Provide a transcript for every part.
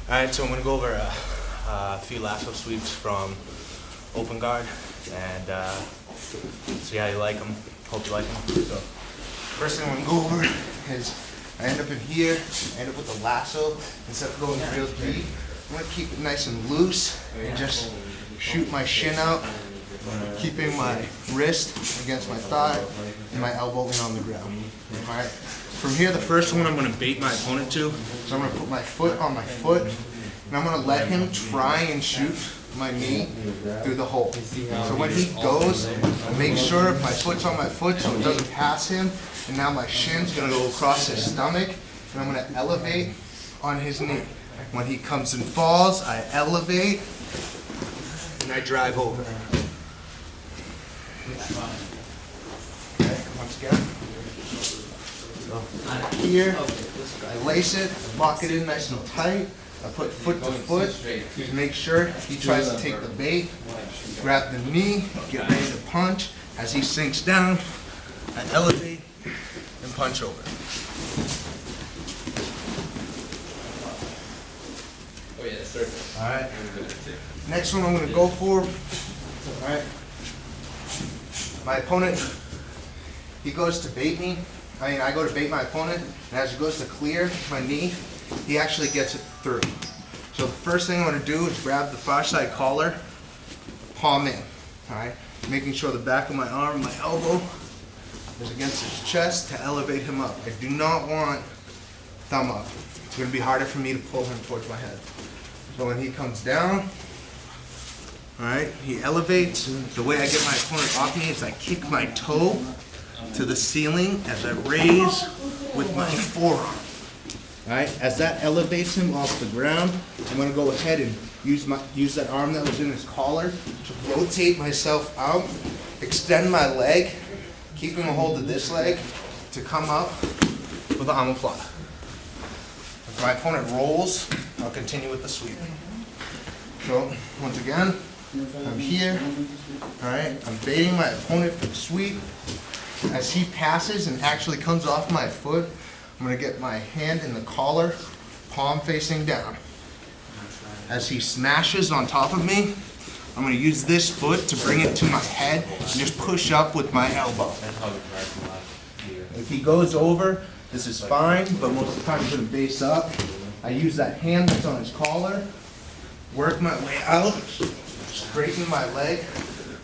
Alright, so I'm going to go over a few lasso sweeps from open guard and see how you like them. Hope you like them. So, first thing I'm going to go over is I end up in here, I end up with a lasso. Instead of going real deep, I'm going to keep it nice and loose and just shoot my shin out, keeping my wrist against my thigh and my elbow in on the ground. Alright. From here, the first one I'm going to bait my opponent to. So I'm going to put my foot on my foot, and I'm going to let him try and shoot my knee through the hole. So when he goes, I make sure my foot's on my foot so it doesn't pass him, and now my shin's going to go across his stomach, and I'm going to elevate on his knee. When he comes and falls, I elevate, and I drive over. Okay, once again. So here, I lace it, lock it in nice and tight. I put foot to foot, to make sure he tries to take the bait, grab the knee, get ready to punch. As he sinks down, I elevate and punch over. Oh yeah, surface. Alright. Next one I'm going to go for, alright. My opponent, he goes to bait me. I go to bait my opponent, and as he goes to clear my knee, he actually gets it through. So the first thing I'm going to do is grab the far side collar, palm in, alright? Making sure the back of my arm, my elbow is against his chest to elevate him up. I do not want thumb up. It's going to be harder for me to pull him towards my head. So when he comes down, alright, he elevates. The way I get my opponent off me is I kick my toe to the ceiling as I raise with my forearm. Alright, as that elevates him off the ground, I'm going to go ahead and use that arm that was in his collar to rotate myself out, extend my leg, keeping a hold of this leg to come up with the omoplata. If my opponent rolls, I'll continue with the sweep. So, once again, I'm here, alright, I'm baiting my opponent for the sweep. As he passes and actually comes off my foot, I'm going to get my hand in the collar, palm facing down. As he smashes on top of me, I'm going to use this foot to bring it to my head and just push up with my elbow. If he goes over, this is fine, but most of the time I'm going to base up. I use that hand that's on his collar, work my way out, straighten my leg,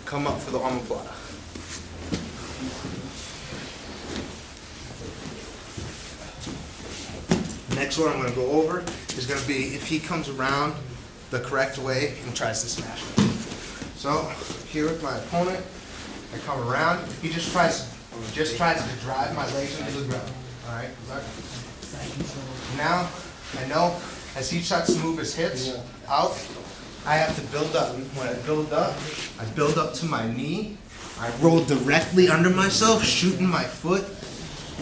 come up for the omoplata. Next one I'm going to go over is going to be if he comes around the correct way and tries to smash me. So here with my opponent, I come around. If he just tries to drive my legs into the ground. All right. Now I know as he starts to move his hips out, I have to build up. When I build up to my knee. I roll directly under myself, shooting my foot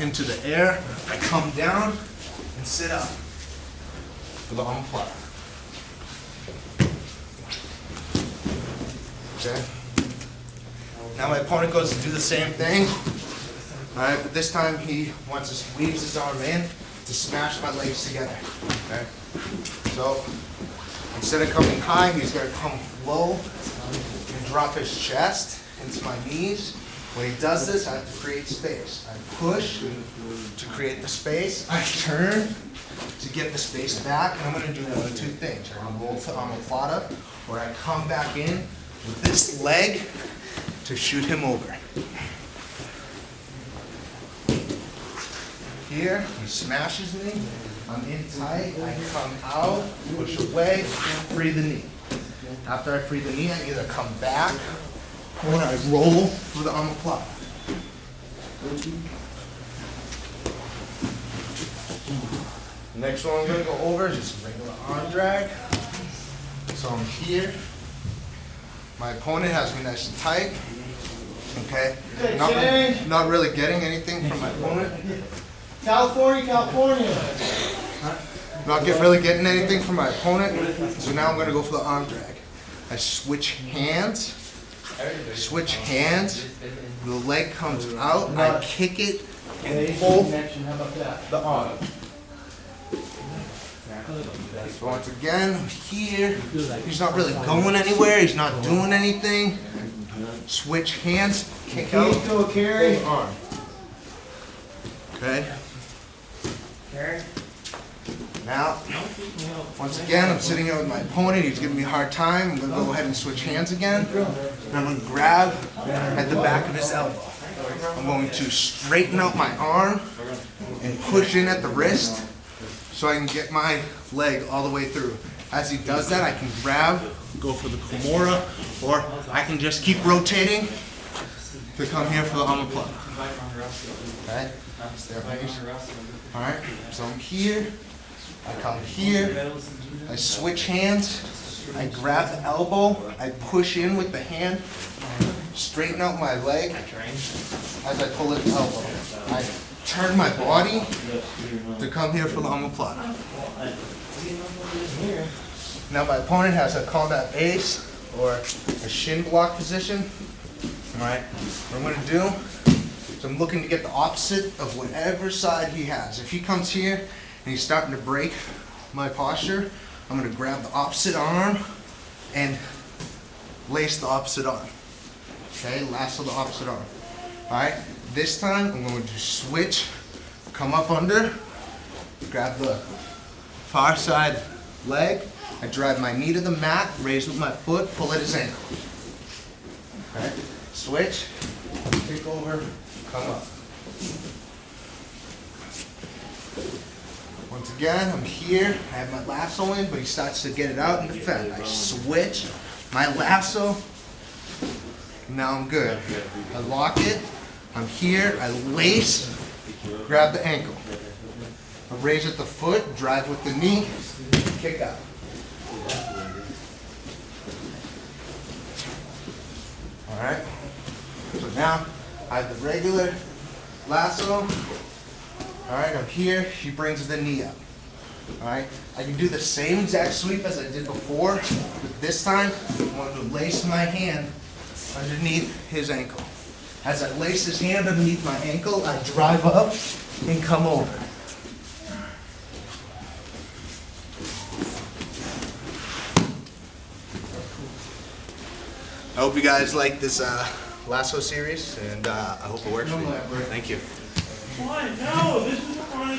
into the air. I come down and sit up for the omoplata. Okay. Now my opponent goes to do the same thing. Alright, but this time he weaves his arm in to smash my legs together. Okay. So instead of coming high, he's gonna come low and drop his chest into my knees. When he does this, I have to create space. I push to create the space. I turn to get the space back, and I'm going to do one of two things. I'm going to roll to omoplata, or I come back in with this leg to shoot him over. Here, he smashes me. I'm in tight. I come out, push away, free the knee. After I free the knee, I either come back or I roll for the omoplata. Next one I'm going to go over is just regular arm drag. So I'm here. My opponent has me nice and tight. Okay. Not really getting anything from my opponent. California. Not really getting anything from my opponent. So now I'm going to go for the arm drag. I switch hands. The leg comes out, I kick it and pull the arm. So once again, I'm here. He's not really going anywhere. He's not doing anything. Switch hands, kick out, Go carry. hold arm. Okay. Carry. Now, once again, I'm sitting here with my opponent. He's giving me a hard time. I'm going to go ahead and switch hands again. And I'm going to grab at the back of his elbow. I'm going to straighten out my arm and push in at the wrist so I can get my leg all the way through. As he does that, I can grab, go for the Kimura, or I can just keep rotating to come here for the omoplata. Okay? Alright, so I'm here. I come here, I switch hands, I grab the elbow, I push in with the hand, straighten out my leg as I pull at the elbow. I turn my body to come here for the omoplata. Now my opponent has a combat base or a shin block position. Alright, what I'm going to do is I'm looking to get the opposite of whatever side he has. If he comes here, and he's starting to break my posture, I'm going to grab the opposite arm and lace the opposite arm. Okay, lasso the opposite arm. Alright, this time I'm going to switch, come up under, grab the far side leg, I drive my knee to the mat, raise with my foot, pull at his ankle. Okay, switch, kick over, come up. Once again, I'm here, I have my lasso in, but he starts to get it out and defend. I switch my lasso, now I'm good. I lock it, I'm here, I lace, grab the ankle. I raise at the foot, drive with the knee, kick out. Alright, so now I have the regular lasso. Alright, I'm here, she brings the knee up. Alright, I can do the same exact sweep as I did before, but this time I'm going to lace my hand underneath his ankle. As I lace his hand underneath my ankle, I drive up and come over. I hope you guys like this Lasso series, and I hope it works for you. Thank you. Why? No, this is a funny